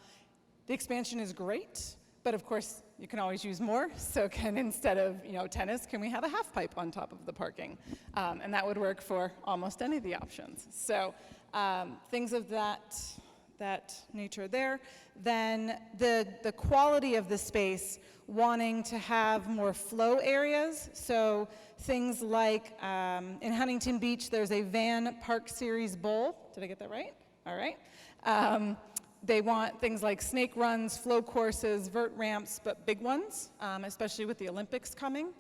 expansion is great, but of course you can always use more. So instead of tennis, can we have a half pipe on top of the parking? And that would work for almost any of the options. So things of that nature there. Then the quality of the space, wanting to have more flow areas. So things like in Huntington Beach, there's a Van Park Series Bowl. Did I get that right? All right. They want things like snake runs, flow courses, vert ramps, but big ones, especially with the Olympics coming.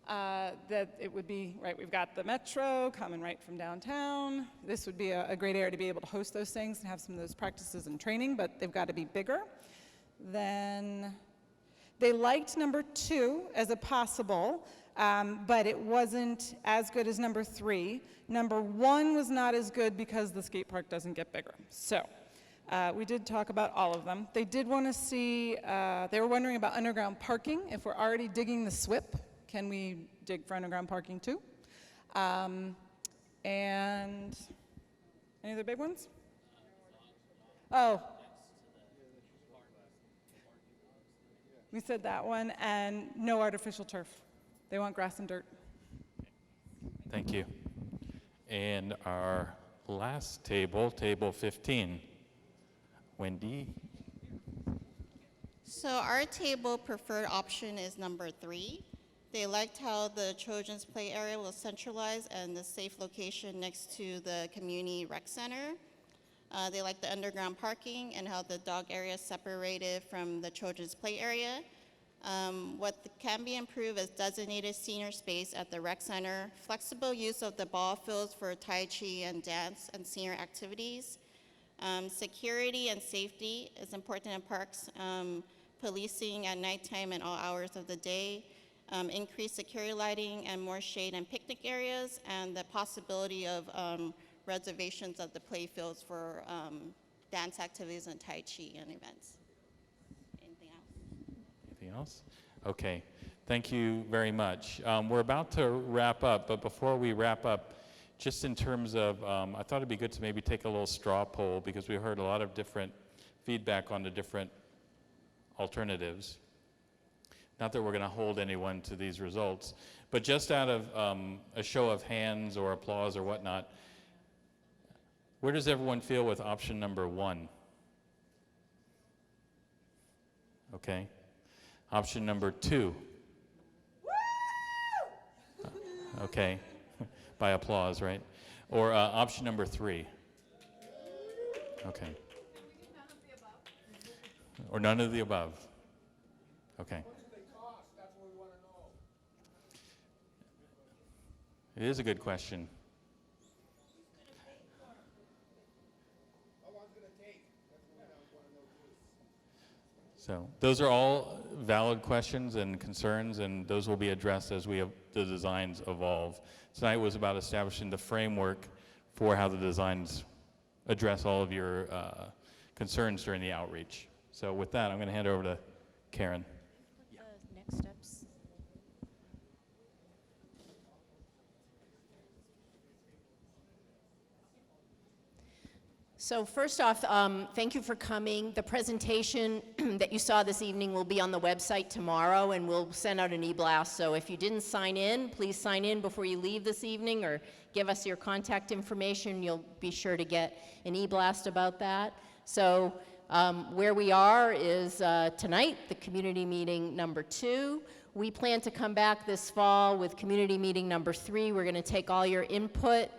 That it would be, right, we've got the metro coming right from downtown. This would be a great area to be able to host those things and have some of those practices and training, but they've got to be bigger. Then they liked number 2 as a possible, but it wasn't as good as number 3. Number 1 was not as good because the skate park doesn't get bigger. So we did talk about all of them. They did want to see, they were wondering about underground parking. If we're already digging the SWIP, can we dig for underground parking too? And any other big ones? Oh. We said that one, and no artificial turf. They want grass and dirt. Thank you. And our last table, table 15. Wendy? So our table preferred option is number 3. They liked how the children's play area was centralized and the safe location next to the community rec center. They liked the underground parking and how the dog area is separated from the children's play area. What can be improved is designated senior space at the rec center, flexible use of the ball fields for Tai Chi and dance and senior activities. Security and safety is important in parks. Policing at nighttime and all hours of the day. Increased security lighting and more shade and picnic areas, and the possibility of reservations of the play fields for dance activities and Tai Chi and events. Anything else? Anything else? Okay, thank you very much. We're about to wrap up, but before we wrap up, just in terms of, I thought it'd be good to maybe take a little straw poll, because we heard a lot of different feedback on the different alternatives. Not that we're going to hold anyone to these results, but just out of a show of hands or applause or whatnot, where does everyone feel with option number 1? Okay. Option number 2? Okay. By applause, right? Or option number 3? Okay. Or none of the above? Okay. It is a good question. So those are all valid questions and concerns, and those will be addressed as the designs evolve. Tonight was about establishing the framework for how the designs address all of your concerns during the outreach. So with that, I'm going to hand over to Karen. Next steps. So first off, thank you for coming. The presentation that you saw this evening will be on the website tomorrow, and we'll send out an e-blast. So if you didn't sign in, please sign in before you leave this evening, or give us your contact information. You'll be sure to get an e-blast about that. So where we are is tonight, the community meeting number 2. We plan to come back this fall with community meeting number 3. We're going to take all your input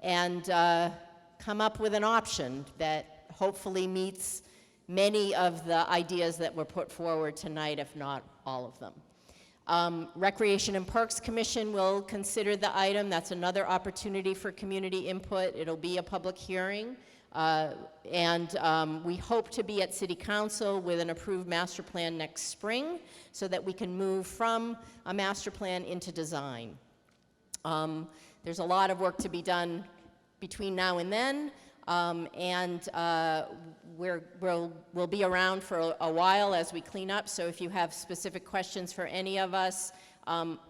and come up with an option that hopefully meets many of the ideas that were put forward tonight, if not all of them. Recreation and Parks Commission will consider the item. That's another opportunity for community input. It'll be a public hearing. We hope to be at City Council with an approved master plan next spring so that we can move from a master plan into design. There's a lot of work to be done between now and then, we'll be around for a while as we clean up, so if you have specific questions for any of us,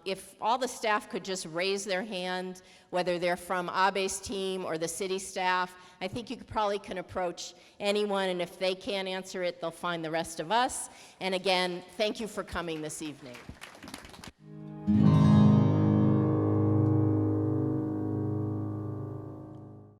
if all the staff could just raise their hand, whether they're from Abe's team or the city staff, I think you probably can approach anyone, and if they can't answer it, they'll find the rest of us. And again, thank you for coming this evening.